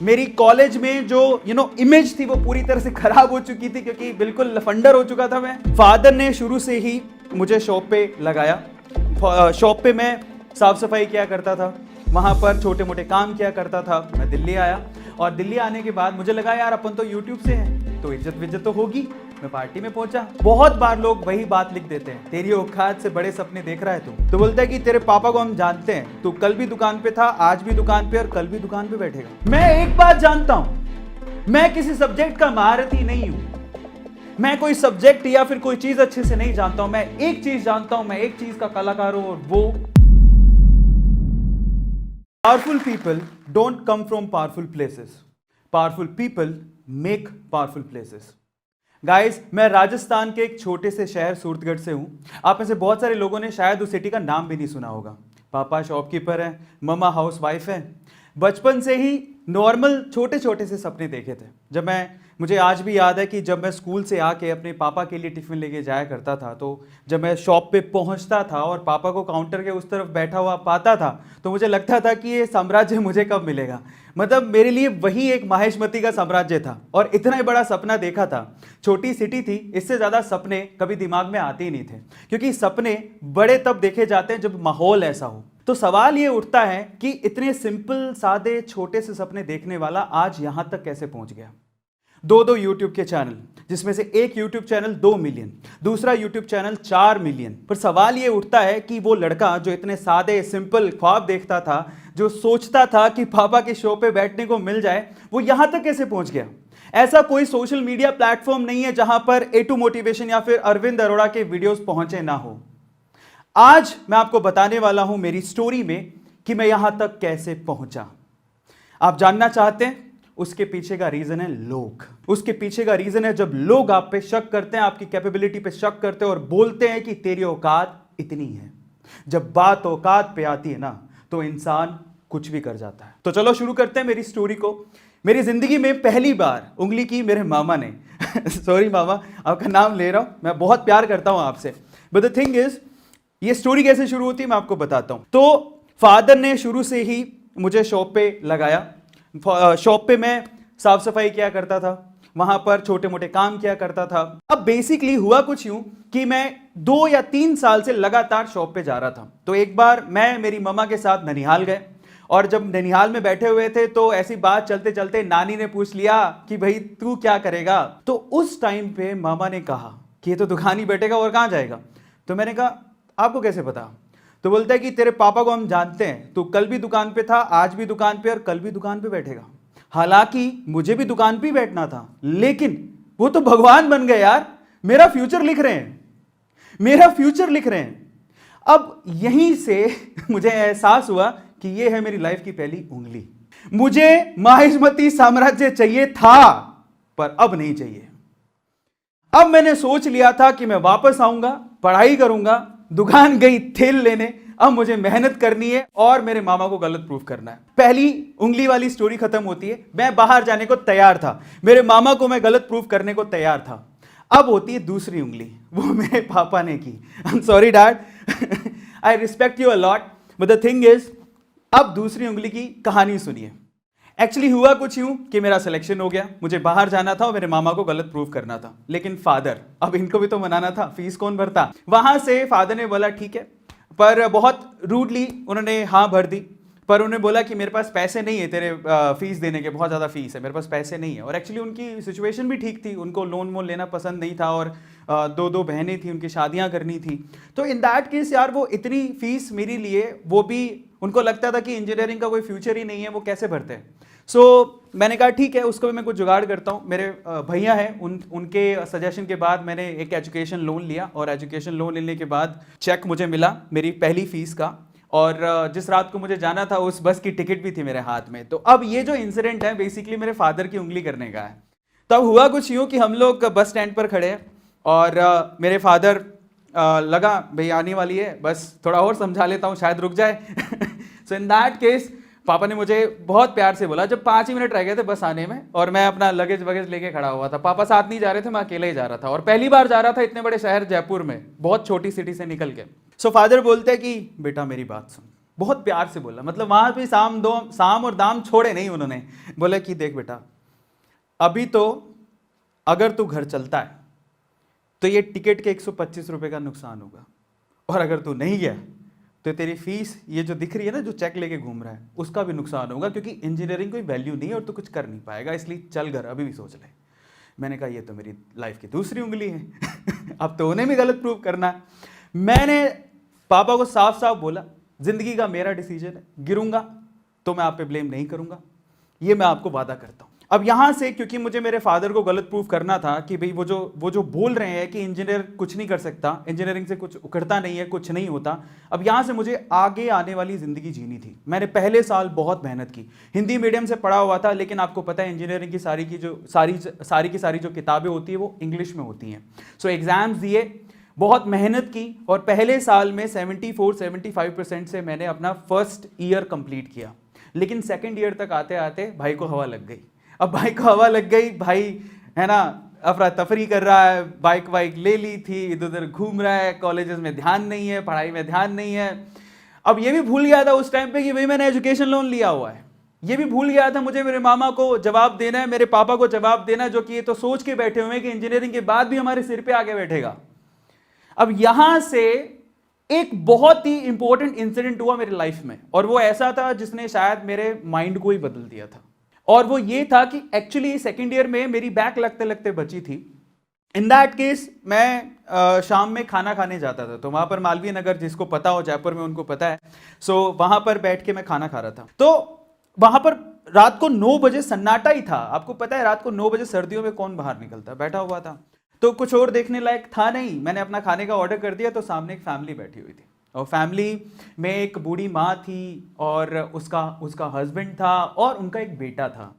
मेरी कॉलेज में जो इमेज थी वो पूरी तरह से खराब हो चुकी थी क्योंकि बिल्कुल लफंडर हो चुका था मैं। फादर ने शुरू से ही मुझे शॉप पे लगाया। शॉप पे मैं साफ सफाई किया करता था, वहां पर छोटे मोटे काम किया करता था। मैं दिल्ली आया और दिल्ली आने के बाद मुझे लगा यार अपन तो यूट्यूब से हैं तो इज्जत विज्जत तो होगी। मैं पार्टी में पहुंचा। बहुत बार लोग वही बात लिख देते हैं, तेरी औकात से बड़े सपने देख रहा है तू। तो बोलता है कि तेरे पापा को हम जानते हैं, तू कल भी दुकान पे था, आज भी दुकान पे और कल भी दुकान पे बैठेगा। मैं एक बात जानता हूं, मैं किसी सब्जेक्ट का महारथी नहीं हूं। मैं कोई सब्जेक्ट या फिर कोई चीज अच्छे से नहीं जानता हूं। मैं एक चीज जानता हूं, मैं एक चीज का कलाकार हूं और वो powerful people don't come from powerful places. Powerful people make powerful places. Guys, मैं राजस्थान के एक छोटे से शहर सूरतगढ़ से हूं। आप में से बहुत सारे लोगों ने शायद उस सिटी का नाम भी नहीं सुना होगा। पापा शॉपकीपर हैं, मम्मा हाउस वाइफ है। बचपन से ही नॉर्मल छोटे छोटे से सपने देखे थे। मुझे आज भी याद है कि जब मैं स्कूल से आके अपने पापा के लिए टिफिन लेके जाया करता था, तो जब मैं शॉप पे पहुंचता था और पापा को काउंटर के उस तरफ बैठा हुआ पाता था तो मुझे लगता था कि ये साम्राज्य मुझे कब मिलेगा। मतलब मेरे लिए वही एक माहेशमती का साम्राज्य था और इतना ही बड़ा सपना देखा था। छोटी सिटी थी, इससे ज़्यादा सपने कभी दिमाग में आते ही नहीं थे क्योंकि सपने बड़े तब देखे जाते हैं जब माहौल ऐसा हो। तो सवाल ये उठता है कि इतने सिंपल सादे छोटे से सपने देखने वाला आज यहां तक कैसे पहुंच गया। दो यूट्यूब के चैनल, जिसमें से एक यूट्यूब चैनल 2 मिलियन, दूसरा यूट्यूब चैनल 4 मिलियन। पर सवाल ये उठता है कि वो लड़का जो इतने सादे सिंपल ख्वाब देखता था, जो सोचता था कि पापा के शो पे बैठने को मिल जाए, वो यहां तक कैसे पहुंच गया। ऐसा कोई सोशल मीडिया प्लेटफॉर्म नहीं है जहां पर A2 मोटिवेशन या फिर अरविंद अरोड़ा के वीडियोस पहुंचे ना हो। आज मैं आपको बताने वाला हूं मेरी स्टोरी में कि मैं यहां तक कैसे पहुंचा। आप जानना चाहते हैं? उसके पीछे का रीजन है लोग। उसके पीछे का रीजन है जब लोग आप पे शक करते हैं, आपकी कैपेबिलिटी पे शक करते हैं और बोलते हैं कि तेरी औकात इतनी है। जब बात औकात पे आती है ना तो इंसान कुछ भी कर जाता है। तो चलो शुरू करते हैं मेरी स्टोरी को। मेरी जिंदगी में पहली बार उंगली की मेरे मामा ने सॉरी मामा, आपका नाम ले रहा हूं, मैं बहुत प्यार करता हूं आपसे। बट द थिंग इज, ये स्टोरी कैसे शुरू होती है मैं आपको बताता हूं। तो फादर ने शुरू से ही मुझे शॉप पे लगाया। शॉप पे मैं साफ सफाई किया करता था, वहां पर छोटे मोटे काम किया करता था। अब बेसिकली हुआ कुछ यूं कि मैं 2 या 3 साल से लगातार शॉप पे जा रहा था। तो एक बार मैं मेरी मम्मा के साथ ननिहाल गए और जब ननिहाल में बैठे हुए थे तो ऐसी बात चलते चलते नानी ने पूछ लिया कि भाई तू क्या करेगा। तो उस टाइम पे मामा ने कहा कि ये तो दुकान ही बैठेगा और कहां जाएगा। तो मैंने कहा आपको कैसे पता। तो बोलता है कि तेरे पापा को हम जानते हैं, तू कल भी दुकान पे था, आज भी दुकान पे और कल भी दुकान पे बैठेगा। हालांकि मुझे भी दुकान पे ही बैठना था, लेकिन वो तो भगवान बन गए यार, मेरा फ्यूचर लिख रहे हैं, मेरा फ्यूचर लिख रहे हैं। अब यहीं से मुझे एहसास हुआ कि ये है मेरी लाइफ की पहली उंगली। मुझे माहिष्मती साम्राज्य चाहिए था पर अब नहीं चाहिए। अब मैंने सोच लिया था कि मैं वापस आऊंगा, पढ़ाई करूंगा, दुकान गई तेल लेने, अब मुझे मेहनत करनी है और मेरे मामा को गलत प्रूफ करना है। पहली उंगली वाली स्टोरी खत्म होती है, मैं बाहर जाने को तैयार था, मेरे मामा को मैं गलत प्रूफ करने को तैयार था। अब होती है दूसरी उंगली, वो मेरे पापा ने की। I am sorry dad, I respect you a lot, but the thing is, अब दूसरी उंगली की कहानी सुनिए। एक्चुअली हुआ कुछ यूं कि मेरा सिलेक्शन हो गया, मुझे बाहर जाना था और मेरे मामा को गलत प्रूफ करना था। लेकिन फादर, अब इनको भी तो मनाना था, फीस कौन भरता। वहां से फादर ने बोला ठीक है, पर बहुत रूडली उन्होंने हाँ भर दी। पर उन्होंने बोला कि मेरे पास पैसे नहीं है तेरे फीस देने के, बहुत ज़्यादा फीस है, मेरे पास पैसे नहीं है। और एक्चुअली उनकी सिचुएशन भी ठीक थी, उनको लोन वोन लेना पसंद नहीं था और 2 बहनें थी, उनकी शादियां करनी थी। तो इन दैट केस यार वो इतनी फीस मेरे लिए, वो भी उनको लगता था कि इंजीनियरिंग का कोई फ्यूचर ही नहीं है, वो कैसे भरते हैं। सो मैंने कहा ठीक है, उसको भी मैं कुछ जुगाड़ करता हूँ। मेरे भैया हैं, उनके सजेशन के बाद मैंने एक एजुकेशन लोन लिया और एजुकेशन लोन लेने के बाद चेक मुझे मिला मेरी पहली फीस का। और जिस रात को मुझे जाना था उस बस की टिकट भी थी मेरे हाथ में। तो अब ये जो इंसिडेंट है बेसिकली मेरे फादर की उंगली करने का है। तब हुआ कुछ यूँ कि हम लोग बस स्टैंड पर खड़े हैं और मेरे फादर लगा भाई आने वाली है, बस थोड़ा और समझा लेता हूँ शायद रुक जाए। सो इन दैट केस पापा ने मुझे बहुत प्यार से बोला, जब 5 ही मिनट रह गए थे बस आने में और मैं अपना लगेज वगेज लेके खड़ा हुआ था। पापा साथ नहीं जा रहे थे, मैं अकेले ही जा रहा था और पहली बार जा रहा था इतने बड़े शहर जयपुर में, बहुत छोटी सिटी से निकल के। सो फादर बोलते हैं कि बेटा मेरी बात सुन, बहुत प्यार से बोला, मतलब वहां पे साम और दाम छोड़े नहीं उन्होंने। बोले कि देख बेटा, अभी तो अगर तू घर चलता है तो ये टिकट के 125 रुपए का नुकसान होगा, और अगर तू नहीं गया तो तेरी फीस ये जो दिख रही है ना, जो चेक लेके घूम रहा है, उसका भी नुकसान होगा, क्योंकि इंजीनियरिंग कोई वैल्यू नहीं है और तू कुछ कर नहीं पाएगा, इसलिए चल घर, अभी भी सोच ले। मैंने कहा ये तो मेरी लाइफ की दूसरी उंगली है अब तो उन्हें भी गलत प्रूव करना है। मैंने पापा को साफ साफ बोला, जिंदगी का मेरा डिसीजन है, गिरूंगा तो मैं आप पे ब्लेम नहीं करूंगा, ये मैं आपको वादा करता हूं। अब यहां से क्योंकि मुझे मेरे फादर को गलत प्रूफ करना था कि भाई वो जो बोल रहे हैं कि इंजीनियर कुछ नहीं कर सकता, इंजीनियरिंग से कुछ उखड़ता नहीं है, कुछ नहीं होता, अब यहां से मुझे आगे आने वाली जिंदगी जीनी थी। मैंने पहले साल बहुत मेहनत की, हिंदी मीडियम से पढ़ा हुआ था, लेकिन आपको पता है इंजीनियरिंग की सारी जो किताबें होती है वो इंग्लिश में होती हैं। सो एग्जाम्स दिए, बहुत मेहनत की, और पहले साल में 74-75% से मैंने अपना फर्स्ट ईयर कंप्लीट किया। लेकिन सेकंड ईयर तक आते आते भाई को हवा लग गई। अब भाई को हवा लग गई, भाई है ना अफरा तफरी कर रहा है, बाइक वाइक ले ली थी, इधर उधर घूम रहा है, कॉलेजेस में ध्यान नहीं है, पढ़ाई में ध्यान नहीं है। अब ये भी भूल गया था उस टाइम पे कि भाई मैंने एजुकेशन लोन लिया हुआ है, ये भी भूल गया था मुझे मेरे मामा को जवाब देना है, मेरे पापा को जवाब देना है, जो कि ये तो सोच के बैठे हुए हैं कि इंजीनियरिंग के बाद भी हमारे सिर पे आके बैठेगा। अब यहां से एक बहुत ही इंपॉर्टेंट इंसिडेंट हुआ मेरी लाइफ में, और वो ऐसा था जिसने शायद मेरे माइंड को ही बदल दिया था। और वो ये था कि एक्चुअली सेकेंड ईयर में मेरी बैक लगते लगते बची थी। इन दैट केस मैं शाम में खाना खाने जाता था, तो वहां पर मालवीय नगर, जिसको पता हो जयपुर में उनको पता है, सो वहां पर बैठ के मैं खाना खा रहा था। तो वहां पर रात को 9 बजे सन्नाटा ही था। आपको पता है रात को 9 बजे सर्दियों में कौन बाहर निकलता, बैठा हुआ था, तो कुछ और देखने लायक था नहीं। मैंने अपना खाने का ऑर्डर कर दिया, तो सामने एक फैमिली बैठी हुई थी, और फैमिली में एक बूढ़ी माँ थी, और उसका हस्बैंड था, और उनका एक बेटा था।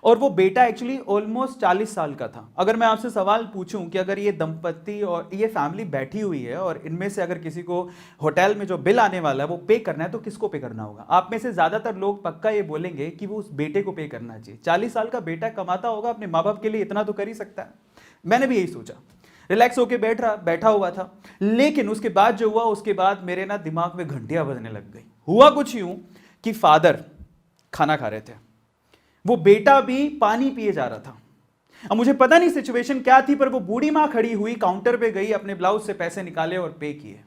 और वो बेटा एक्चुअली ऑलमोस्ट 40 साल का था। अगर मैं आपसे सवाल पूछूं कि अगर ये दंपत्ति और ये फैमिली बैठी हुई है, और इनमें से अगर किसी को होटल में जो बिल आने वाला है वो पे करना है, तो किसको पे करना होगा? आप में से ज्यादातर लोग पक्का ये बोलेंगे कि वो उस बेटे को पे करना चाहिए। 40 साल का बेटा कमाता होगा, अपने माँ बाप के लिए इतना तो कर ही सकता है। मैंने भी यही सोचा, रिलैक्स होके बैठा हुआ था। लेकिन उसके बाद जो हुआ, उसके बाद मेरे ना दिमाग में घंटियां बजने लग गई। हुआ कुछ यूं कि फादर खाना खा रहे थे, वो बेटा भी पानी पिए जा रहा था। अब मुझे पता नहीं सिचुएशन क्या थी, पर वो बूढ़ी मां खड़ी हुई काउंटर पे गई, अपने ब्लाउज से पैसे निकाले और पे किए।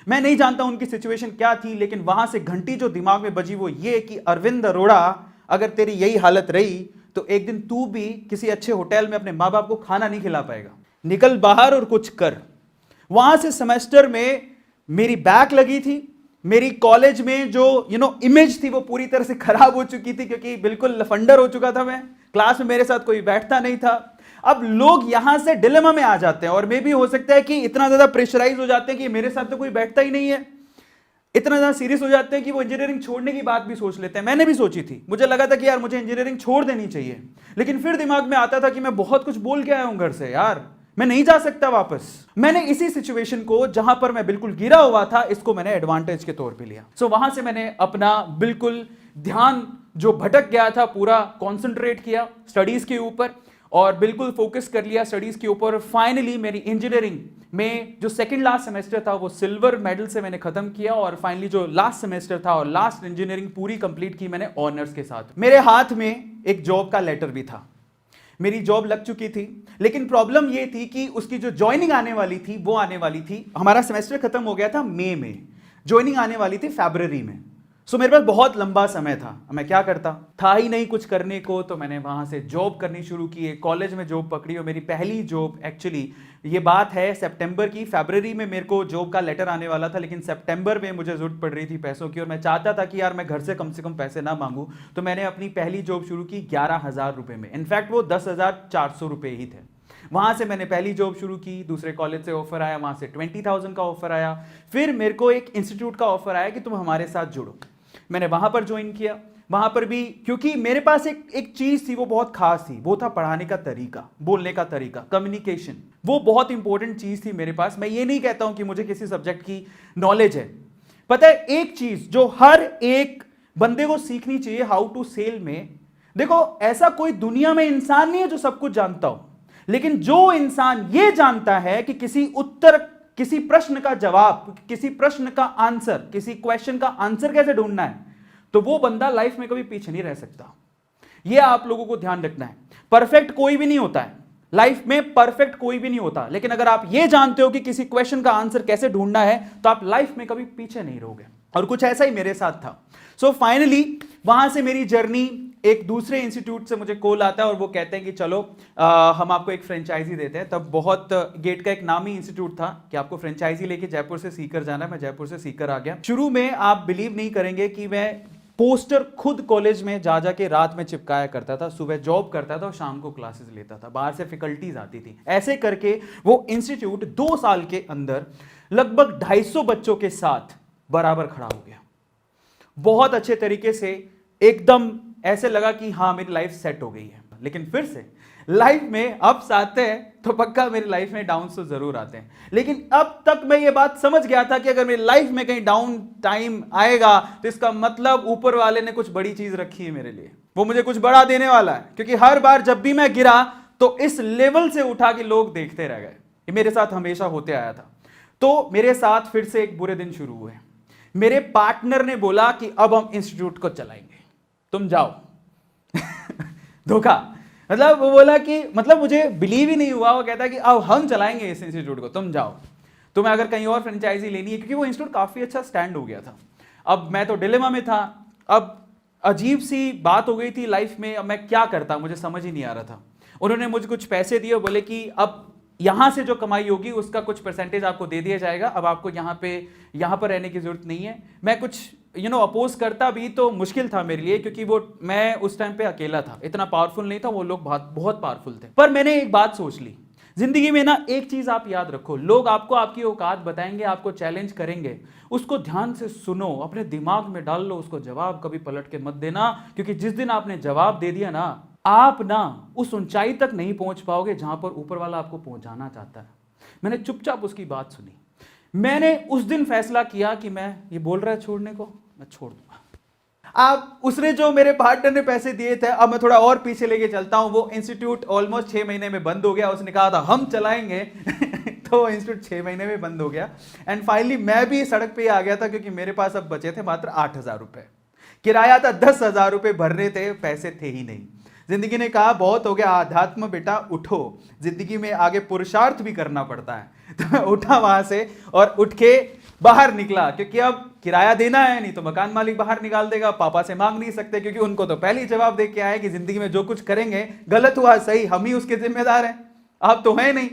मैं नहीं जानता उनकी सिचुएशन क्या थी, लेकिन वहां से घंटी जो दिमाग में बजी वो ये कि अरविंद अरोड़ा, अगर तेरी यही हालत रही तो एक दिन तू भी किसी अच्छे होटल में अपने माँ बाप को खाना नहीं खिला पाएगा। निकल बाहर और कुछ कर। वहां से सेमेस्टर में मेरी बैक लगी थी। मेरी कॉलेज में जो इमेज थी वो पूरी तरह से खराब हो चुकी थी, क्योंकि बिल्कुल लफंडर हो चुका था मैं। क्लास में मेरे साथ कोई बैठता नहीं था। अब लोग यहां से डिलेमा में आ जाते हैं, और मे भी हो सकता है कि इतना ज्यादा प्रेशराइज हो जाते हैं कि मेरे साथ तो कोई बैठता ही नहीं है, इतना ज्यादा सीरियस हो जाते हैं कि वो इंजीनियरिंग छोड़ने की बात भी सोच लेते हैं। मैंने भी सोची थी, मुझे लगा था कि यार मुझे इंजीनियरिंग छोड़ देनी चाहिए, लेकिन फिर दिमाग में आता था कि मैं बहुत कुछ बोल के आया हूं घर से, यार मैं नहीं जा सकता वापस। मैंने इसी सिचुएशन को, जहां पर मैं बिल्कुल गिरा हुआ था, इसको मैंने एडवांटेज के तौर पे लिया। सो वहां से मैंने अपना बिल्कुल ध्यान जो भटक गया था पूरा कंसंट्रेट किया स्टडीज के ऊपर, और बिल्कुल फोकस कर लिया स्टडीज के ऊपर। फाइनली मेरी इंजीनियरिंग में जो सेकंड लास्ट सेमेस्टर था वो सिल्वर मेडल से मैंने खत्म किया, और फाइनली जो लास्ट सेमेस्टर था और लास्ट इंजीनियरिंग पूरी कंप्लीट की मैंने ऑनर्स के साथ। मेरे हाथ में एक जॉब का लेटर भी था, मेरी जॉब लग चुकी थी, लेकिन प्रॉब्लम ये थी कि उसकी जो ज्वाइनिंग आने वाली थी वो आने वाली थी, हमारा सेमेस्टर खत्म हो गया था मई में, ज्वाइनिंग आने वाली थी फरवरी में। सो मेरे पास बहुत लंबा समय था। मैं क्या करता, था ही नहीं कुछ करने को, तो मैंने वहां से जॉब करनी शुरू की। एक कॉलेज में जॉब पकड़ी, और मेरी पहली जॉब एक्चुअली, ये बात है सितंबर की, फरवरी में मेरे को जॉब का लेटर आने वाला था, लेकिन सितंबर में मुझे जरूरत पड़ रही थी पैसों की, और मैं चाहता था कि यार मैं घर से कम पैसे ना मांगू। तो मैंने अपनी पहली जॉब शुरू की 11,000 रुपए में। इनफैक्ट वो 10,400 रुपए ही थे। वहां से मैंने पहली जॉब शुरू की। दूसरे कॉलेज से ऑफर आया, वहां से 20,000 का ऑफर आया। फिर मेरे को एक इंस्टीट्यूट का ऑफर आया कि तुम हमारे साथ जुड़ो। मैंने वहां पर ज्वाइन किया। वहां पर भी क्योंकि मेरे पास एक चीज थी, वो बहुत खास थी, वो था पढ़ाने का तरीका, बोलने का तरीका, कम्युनिकेशन। वो बहुत इंपॉर्टेंट चीज थी मेरे पास। मैं ये नहीं कहता हूं कि मुझे किसी सब्जेक्ट की नॉलेज है। पता है एक चीज जो हर एक बंदे को सीखनी चाहिए हाउ टू सेल में, देखो ऐसा कोई दुनिया में इंसान नहीं है जो सब कुछ जानता हो, लेकिन जो इंसान ये जानता है कि किसी उत्तर किसी प्रश्न का जवाब, किसी प्रश्न का आंसर, किसी क्वेश्चन का आंसर कैसे ढूंढना है, तो वो बंदा लाइफ में कभी पीछे नहीं रह सकता। ये आप लोगों को ध्यान रखना है। परफेक्ट कोई भी नहीं होता है लाइफ में, परफेक्ट कोई भी नहीं होता, लेकिन अगर आप ये जानते हो कि किसी क्वेश्चन का आंसर कैसे ढूंढना है तो आप लाइफ में कभी पीछे नहीं रहोगे। और कुछ ऐसा ही मेरे साथ था। सो फाइनली वहां से मेरी जर्नी, एक दूसरे इंस्टीट्यूट से मुझे कॉल आता है और वो कहते हैं कि चलो हम आपको एक फ्रेंचाइजी देते हैं। तब बहुत गेट का एक नामी इंस्टीट्यूट था कि आपको फ्रेंचाइजी लेके जयपुर से सीकर जाना है। मैं जयपुर से सीकर आ गया। शुरू में आप बिलीव नहीं करेंगे कि मैं पोस्टर खुद कॉलेज में जा जाके रात में चिपकाया करता था, सुबह जॉब करता था और शाम को क्लासेस लेता था, बाहर से फैकल्टीज आती थी। ऐसे करके वो इंस्टीट्यूट 2 साल के अंदर लगभग 250 बच्चों के साथ बराबर खड़ा हो गया। बहुत अच्छे तरीके से, एकदम ऐसे लगा कि हाँ मेरी लाइफ सेट हो गई है। लेकिन फिर से लाइफ में अप्स आते हैं तो पक्का मेरी लाइफ में डाउन तो जरूर आते हैं। लेकिन अब तक मैं ये बात समझ गया था कि अगर मेरी लाइफ में कहीं डाउन टाइम आएगा तो इसका मतलब ऊपर वाले ने कुछ बड़ी चीज रखी है मेरे लिए, वो मुझे कुछ बड़ा देने वाला है। क्योंकि हर बार जब भी मैं गिरा तो इस लेवल से उठा के लोग देखते रह गए। ये मेरे साथ हमेशा होते आया था। तो मेरे साथ फिर से एक बुरे दिन शुरू हुए। मेरे पार्टनर ने बोला कि अब हम इंस्टीट्यूट को चलाएंगे, तुम जाओ। धोखा, मतलब वो बोला कि, मतलब मुझे बिलीव ही नहीं हुआ। वो कहता है कि अब हम चलाएंगे इस इंस्टीट्यूट को, तुम जाओ, तुम्हें अगर कहीं और फ्रेंचाइजी लेनी है। क्योंकि वो इंस्टीट्यूट काफी अच्छा स्टैंड हो गया था। अब मैं तो डिलेमा में था। अब अजीब सी बात हो गई थी लाइफ में। अब मैं क्या करता, मुझे समझ ही नहीं आ रहा था। उन्होंने मुझे कुछ पैसे दिए, बोले कि अब यहां से जो कमाई होगी उसका कुछ परसेंटेज आपको दे दिया जाएगा, अब आपको यहां पर रहने की जरूरत नहीं है। मैं कुछ अपोज करता भी तो मुश्किल था मेरे लिए, क्योंकि वो मैं उस टाइम पे अकेला था, इतना पावरफुल नहीं था, वो लोग बहुत पावरफुल थे। पर मैंने एक बात सोच ली, जिंदगी में ना एक चीज आप याद रखो, लोग आपको आपकी औकात बताएंगे, आपको चैलेंज करेंगे, उसको ध्यान से सुनो, अपने दिमाग में डाल लो उसको, जवाब कभी पलट के मत देना। क्योंकि जिस दिन आपने जवाब दे दिया ना, आप ना उस ऊंचाई तक नहीं पहुंच पाओगे जहां पर ऊपर वाला आपको पहुंचाना चाहता है। मैंने चुपचाप उसकी बात सुनी। मैंने उस दिन फैसला किया कि मैं, ये बोल रहा है छोड़ने को, मैं छोड़ दूंगा। अब उसने जो मेरे पार्टनर ने पैसे दिए थे, अब मैं थोड़ा और पीछे लेके चलता हूं। वो इंस्टीट्यूट ऑलमोस्ट 6 महीने में बंद हो गया। उसने कहा था हम चलाएंगे तो इंस्टीट्यूट 6 महीने में बंद हो गया। एंड फाइनली मैं भी सड़क पे आ गया था, क्योंकि मेरे पास अब बचे थे मात्र 8,000 रुपए। किराया था 10,000 रुपए भरने थे, पैसे थे ही नहीं। जिंदगी ने कहा बहुत हो गया आध्यात्म बेटा, उठो, जिंदगी में आगे पुरुषार्थ भी करना पड़ता है। तो मैं उठा वहां से और उठ के बाहर निकला, क्योंकि अब किराया देना है, नहीं तो मकान मालिक बाहर निकाल देगा। पापा से मांग नहीं सकते, क्योंकि उनको तो पहले ही जवाब दे के आए कि जिंदगी में जो कुछ करेंगे, गलत हुआ सही, हम ही उसके जिम्मेदार हैं, आप तो है नहीं।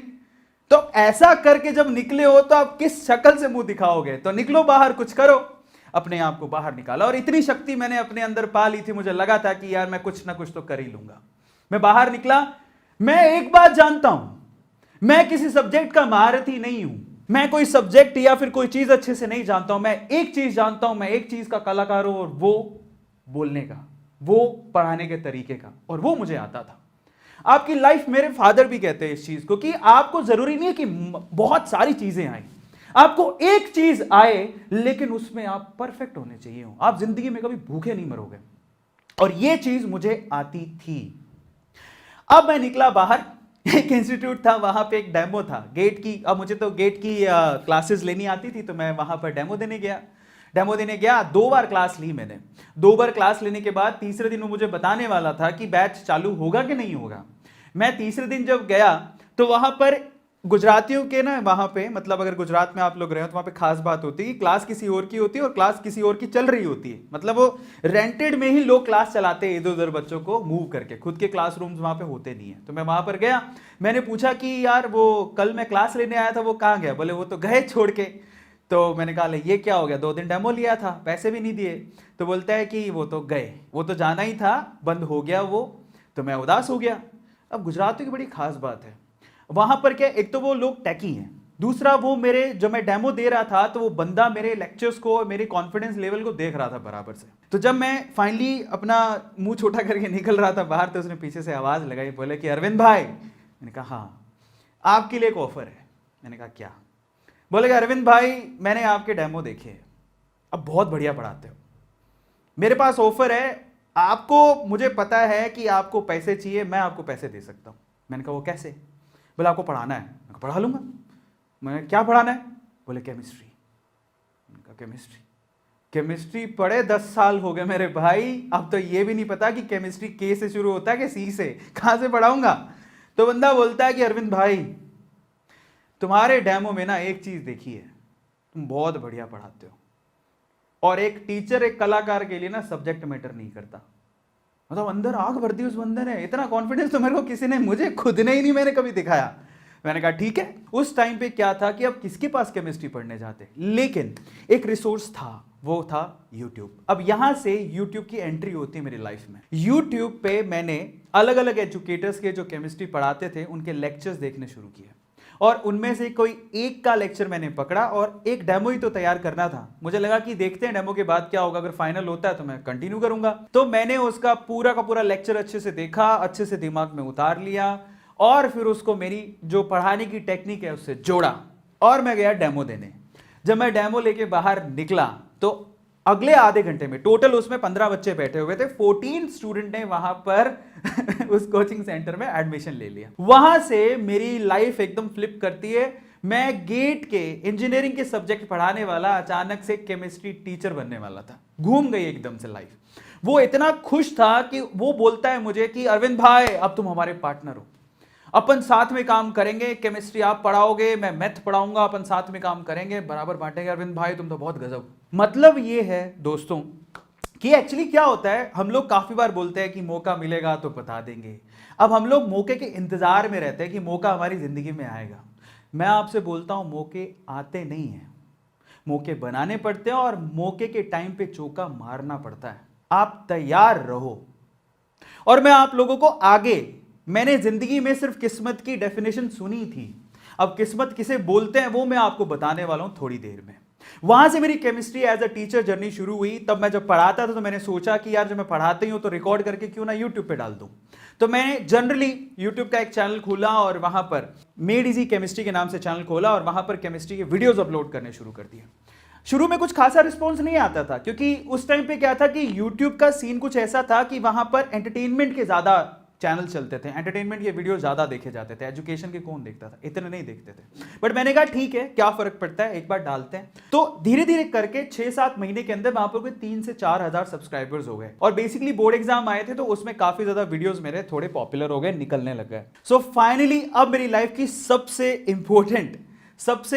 तो ऐसा करके जब निकले हो तो आप किस शक्ल से मुंह दिखाओगे? तो निकलो बाहर, कुछ करो। अपने आप को बाहर निकाला और इतनी शक्ति मैंने अपने अंदर पा ली थी, मुझे लगा था कि यार मैं कुछ ना कुछ तो कर ही लूंगा। मैं बाहर निकला। मैं एक बात जानता हूं, मैं किसी सब्जेक्ट का महारथी नहीं हूं, मैं कोई सब्जेक्ट या फिर कोई चीज अच्छे से नहीं जानता हूं। मैं एक चीज जानता हूं, मैं एक चीज का कलाकार हूं, और वो बोलने का, वो पढ़ाने के तरीके का, और वो मुझे आता था। आपकी लाइफ, मेरे फादर भी कहते हैं इस चीज को, कि आपको जरूरी नहीं है कि बहुत सारी चीजें आए, आपको एक चीज आए लेकिन उसमें आप परफेक्ट होने चाहिए हो। आप जिंदगी में कभी भूखे नहीं मरोगे, और ये चीज मुझे आती थी। अब मैं निकला बाहर। एक इंस्टीट्यूट था, वहां पे एक डेमो था गेट की। अब मुझे तो गेट की क्लासेस लेनी आती थी, तो मैं वहां पर डेमो देने गया। 2 बार क्लास ली मैंने। 2 बार क्लास लेने के बाद तीसरे दिन वो मुझे बताने वाला था कि बैच चालू होगा कि नहीं होगा। मैं तीसरे दिन जब गया तो वहां पर गुजरातियों के ना, वहां पे, मतलब अगर गुजरात में आप लोग रहे हो तो वहां पे खास बात होती है कि क्लास किसी और की होती है और क्लास किसी और की चल रही होती है। मतलब वो रेंटेड में ही लोग क्लास चलाते हैं, इधर उधर बच्चों को मूव करके, खुद के क्लासरूम्स वहां पे होते नहीं है। तो मैं वहां पर गया, मैंने पूछा कि यार वो कल मैं क्लास लेने आया था, वो कहाँ गया? बोले वो तो गए छोड़ के। तो मैंने कहा ये क्या हो गया, 2 दिन डेमो लिया था, पैसे भी नहीं दिए। तो बोलता है कि वो तो गए, वो तो जाना ही था, बंद हो गया वो। तो मैं उदास हो गया। अब गुजरातियों की बड़ी खास बात है वहां पर, क्या, एक तो वो लोग टैकी हैं, दूसरा वो मेरे, जो मैं डेमो दे रहा था तो वो बंदा मेरे लेक्चर्स को, मेरे कॉन्फिडेंस लेवल को देख रहा था बराबर से। तो जब मैं फाइनली अपना मुंह छोटा करके निकल रहा था बाहर, तो उसने पीछे से आवाज लगाई, बोले कि अरविंद भाई। मैंने कहा हाँ, आपके लिए एक ऑफर है। मैंने कहा क्या? बोले कि अरविंद भाई, मैंने आपके डेमो देखे, अब बहुत बढ़िया पढ़ाते हो, मेरे पास ऑफर है आपको, मुझे पता है कि आपको पैसे चाहिए, मैं आपको पैसे दे सकता हूं। मैंने कहा वो कैसे? बोले आपको पढ़ाना है। मैं कहा पढ़ा लूंगा। मैंने क्या पढ़ाना है? बोले केमिस्ट्री। उनका केमिस्ट्री केमिस्ट्री पढ़े 10 साल हो गए मेरे भाई, अब तो ये भी नहीं पता कि केमिस्ट्री के से शुरू होता है कि सी से, कहां से पढ़ाऊंगा। तो बंदा बोलता है कि अरविंद भाई तुम्हारे डेमो में ना एक चीज देखी है, तुम बहुत बढ़िया पढ़ाते हो, और एक टीचर एक कलाकार के लिए ना सब्जेक्ट मैटर नहीं करता। मतलब अंदर आग भर दी उस बंदे ने, इतना कॉन्फिडेंस तो मेरे को किसी ने, मुझे खुद ने ही नहीं मैंने कभी दिखाया। मैंने कहा ठीक है। उस टाइम पे क्या था कि अब किसके पास केमिस्ट्री पढ़ने जाते, लेकिन एक रिसोर्स था, वो था YouTube। अब यहां से YouTube की एंट्री होती है मेरी लाइफ में। YouTube पे मैंने अलग अलग एजुकेटर्स के जो केमिस्ट्री पढ़ाते थे उनके लेक्चर्स देखने शुरू किए, और उनमें से कोई एक का लेक्चर मैंने पकड़ा, और एक डेमो ही तो तैयार करना था। मुझे लगा कि देखते हैं डेमो के बाद क्या होगा, अगर फाइनल होता है तो मैं कंटिन्यू करूंगा। तो मैंने उसका पूरा का पूरा लेक्चर अच्छे से देखा, अच्छे से दिमाग में उतार लिया, और फिर उसको मेरी जो पढ़ाने की टेक्निक है उससे जोड़ा, और मैं गया डेमो देने। जब मैं डेमो लेके बाहर निकला तो अगले आधे घंटे में टोटल उसमें 15 बच्चे बैठे हुए थे, 14 स्टूडेंट ने वहां पर उस कोचिंग सेंटर में एडमिशन ले लिया। वहां से मेरी लाइफ एकदम फ्लिप करती है। मैं गेट के इंजीनियरिंग के सब्जेक्ट पढ़ाने वाला अचानक से केमिस्ट्री टीचर बनने वाला था। घूम गई एकदम से लाइफ। वो इतना खुश था कि वो बोलता है मुझे कि अरविंद भाई अब तुम हमारे पार्टनर हो, अपन साथ में काम करेंगे, केमिस्ट्री आप पढ़ाओगे, मैं मैथ पढ़ाऊंगा, अपन साथ में काम करेंगे, बराबर बांटेंगे। अरविंद भाई तुम तो बहुत गजब। मतलब ये है दोस्तों कि एक्चुअली क्या होता है, हम लोग काफी बार बोलते हैं कि मौका मिलेगा तो बता देंगे। अब हम लोग मौके के इंतजार में रहते हैं कि मौका हमारी जिंदगी में आएगा। मैं आपसे बोलता हूं मौके आते नहीं हैं, मौके बनाने पड़ते हैं, और मौके के टाइम पे चौका मारना पड़ता है। आप तैयार रहो। और मैं आप लोगों को आगे, मैंने जिंदगी में सिर्फ किस्मत की डेफिनेशन सुनी थी, अब किस्मत किसे बोलते हैं वो मैं आपको बताने वाला हूं थोड़ी देर में। वहां से मेरी chemistry as a teacher journey शुरू हुई। तब मैं जब पढ़ाता था तो मैंने सोचा कि यार जब मैं पढ़ाते ही हूं तो रिकॉर्ड करके क्यों ना यूट्यूब पे डाल दूं। तो मैंने जनरली यूट्यूब का एक चैनल खोला, और वहां पर मेड इजी केमिस्ट्री के नाम से चैनल खोला, और वहां पर केमिस्ट्री के वीडियोज अपलोड करने शुरू कर दिए। शुरू में कुछ खासा रिस्पॉन्स नहीं आता था, क्योंकि उस टाइम पे क्या था कि यूट्यूब का सीन कुछ ऐसा था कि वहां पर एंटरटेनमेंट के ज्यादा चैनल चलते थे, एंटरटेनमेंट के वीडियो ज्यादा देखे जाते थे, एजुकेशन के कौन देखता था, इतने नहीं देखते थे। बट मैंने कहा ठीक है, क्या फर्क पड़ता है, एक बार डालते हैं। तो धीरे धीरे करके 6-7 महीने के अंदर वहां पर कोई 3 से 4 हजार सब्सक्राइबर्स हो गए, और बेसिकली बोर्ड एग्जाम आए थे तो उसमें काफी ज्यादा वीडियोस मेरे थोड़े पॉपुलर हो गए, निकलने लग गए। सो फाइनली अब मेरी लाइफ की सबसे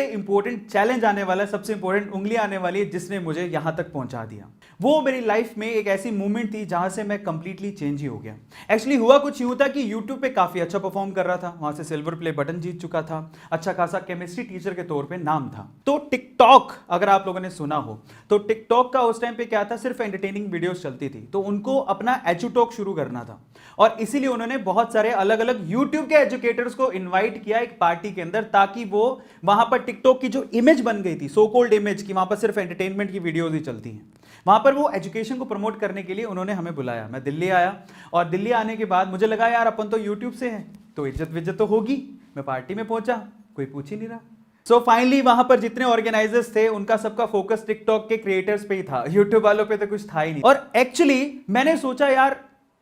इंपॉर्टेंट चैलेंज आने वाला है, सबसे इंपॉर्टेंट उंगली आने वाली है, जिसने मुझे यहां तक पहुंचा दिया। वो मेरी लाइफ में एक ऐसी मूवमेंट थी जहां से मैं कंप्लीटली चेंज ही हो गया। एक्चुअली हुआ कुछ यूं था कि YouTube पे काफी अच्छा परफॉर्म कर रहा था, वहां से सिल्वर प्ले बटन जीत चुका था, अच्छा खासा केमिस्ट्री टीचर के तौर पे नाम था। तो टिकटॉक अगर आप लोगों ने सुना हो तो टिकटॉक का उस टाइम पे क्या था, सिर्फ एंटरटेनिंग वीडियोस चलती थी, तो उनको अपना एजुटॉक शुरू करना था, और इसीलिए उन्होंने बहुत सारे अलग अलग यूट्यूब के एजुकेटर्स को इन्वाइट किया एक पार्टी के अंदर, ताकि वो वहां पर टिकटॉक की जो इमेज बन गई थी, सो कॉल्ड इमेज की, वहां पर सिर्फ एंटरटेनमेंट की वीडियोस ही चलती हैं, वहां पर वो एजुकेशन को प्रमोट करने के लिए उन्होंने हमें बुलाया। मैं दिल्ली आया, और दिल्ली आने के बाद मुझे लगा यार अपन तो यूट्यूब से हैं तो इज्जत विज्जत तो होगी। मैं पार्टी में पहुंचा, कोई पूछ ही नहीं रहा। सो फाइनली वहां पर जितने ऑर्गेनाइजर्स थे उनका सबका फोकस टिकटॉक के क्रिएटर्स पे ही था, यूट्यूब वालों पे तो कुछ था ही नहीं। और एक्चुअली मैंने सोचा यार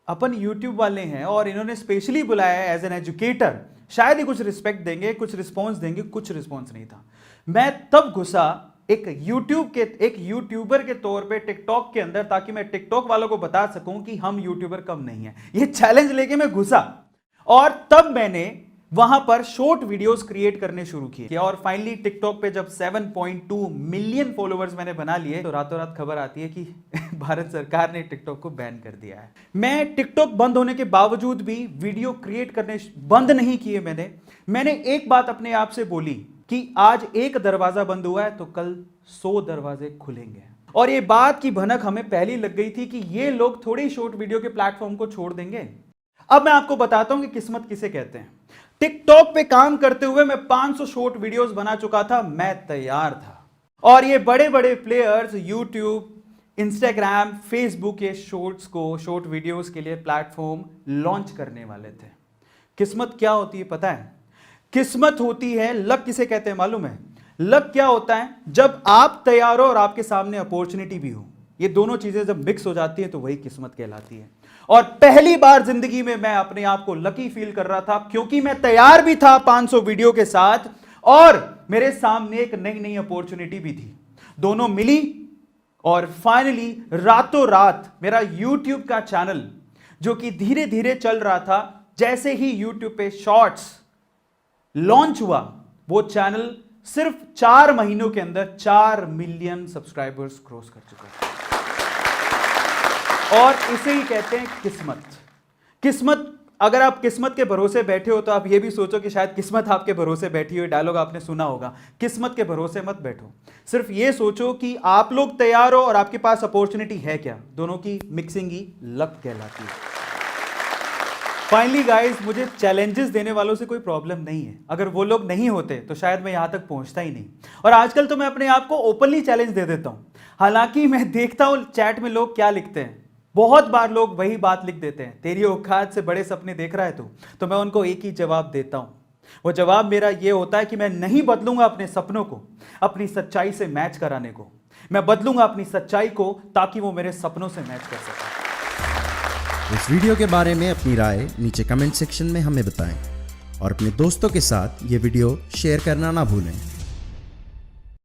अपन यूट्यूब वाले हैं और इन्होंने स्पेशली बुलाया है एज एन एजुकेटर, शायद ही कुछ रिस्पेक्ट देंगे, कुछ रिस्पॉन्स देंगे। कुछ रिस्पॉन्स नहीं था। मैं तब घुसा एक यूट्यूबर के तौर पे टिकटॉक के अंदर, ताकि मैं टिकटॉक वालों को बता सकूं कि हम यूट्यूबर कम नहीं है। ये चैलेंज लेके मैं घुसा, और तब मैंने वहां पर शॉर्ट वीडियोस क्रिएट करने शुरू किए, और फाइनली टिकटॉक पे जब 7.2 मिलियन फॉलोअर्स मैंने बना लिए तो रातों रात खबर आती है कि भारत सरकार ने टिकटॉक को बैन कर दिया है। मैं टिकटॉक बंद होने के बावजूद भी वीडियो क्रिएट करने बंद नहीं किए। मैंने एक बात अपने आप से बोली कि आज एक दरवाजा बंद हुआ है तो कल 100 दरवाजे खुलेंगे। और ये बात की भनक हमें पहले लग गई थी कि ये लोग थोड़ी शॉर्ट वीडियो के प्लेटफॉर्म को छोड़ देंगे। अब मैं आपको बताता हूं कि किस्मत किसे कहते हैं। टिकटॉक पे काम करते हुए मैं 500 शॉर्ट वीडियोस बना चुका था, मैं तैयार था। और ये बड़े बड़े प्लेयर्स यूट्यूब, इंस्टाग्राम, फेसबुक ये शॉर्ट वीडियोस के लिए प्लेटफॉर्म लॉन्च करने वाले थे। किस्मत क्या होती है पता है? किस्मत होती है, लक किसे कहते हैं मालूम है? लक क्या होता है? जब आप तैयार हो और आपके सामने अपॉर्चुनिटी भी हो। ये दोनों चीजें जब मिक्स हो जाती है तो वही किस्मत कहलाती है। और पहली बार जिंदगी में मैं अपने आप को लकी फील कर रहा था, क्योंकि मैं तैयार भी था 500 वीडियो के साथ, और मेरे सामने एक नई नई अपॉर्चुनिटी भी थी। दोनों मिली और फाइनली रातों रात मेरा YouTube का चैनल जो कि धीरे धीरे चल रहा था, जैसे ही YouTube पे शॉर्ट्स लॉन्च हुआ, वो चैनल सिर्फ 4 महीनों के अंदर 4 मिलियन सब्सक्राइबर्स क्रॉस कर चुका है। और इसे ही कहते हैं किस्मत। किस्मत, अगर आप किस्मत के भरोसे बैठे हो तो आप ये भी सोचो कि शायद किस्मत आपके भरोसे बैठी हो। डायलॉग आपने सुना होगा, किस्मत के भरोसे मत बैठो। सिर्फ ये सोचो कि आप लोग तैयार हो और आपके पास अपॉर्चुनिटी है क्या। दोनों की मिक्सिंग ही लक कहलाती है। फाइनली गाइस, मुझे चैलेंजेस देने वालों से कोई प्रॉब्लम नहीं है। अगर वो लोग नहीं होते तो शायद मैं यहां तक पहुंचता ही नहीं। और आजकल तो मैं अपने आप को ओपनली चैलेंज दे देता हूं। हालांकि मैं देखता हूं चैट में लोग क्या लिखते हैं। बहुत बार लोग वही बात लिख देते हैं, तेरी औकात से बड़े सपने देख रहा है तू। तो मैं उनको एक ही जवाब देता हूं। वो जवाब मेरा ये होता है कि मैं नहीं बदलूंगा अपने सपनों को अपनी सच्चाई से मैच कराने को। मैं बदलूंगा अपनी सच्चाई को ताकि वो मेरे सपनों से मैच कर सके। इस वीडियो के बारे में अपनी राय नीचे कमेंट सेक्शन में हमें बताएं और अपने दोस्तों के साथ ये वीडियो शेयर करना ना भूलें।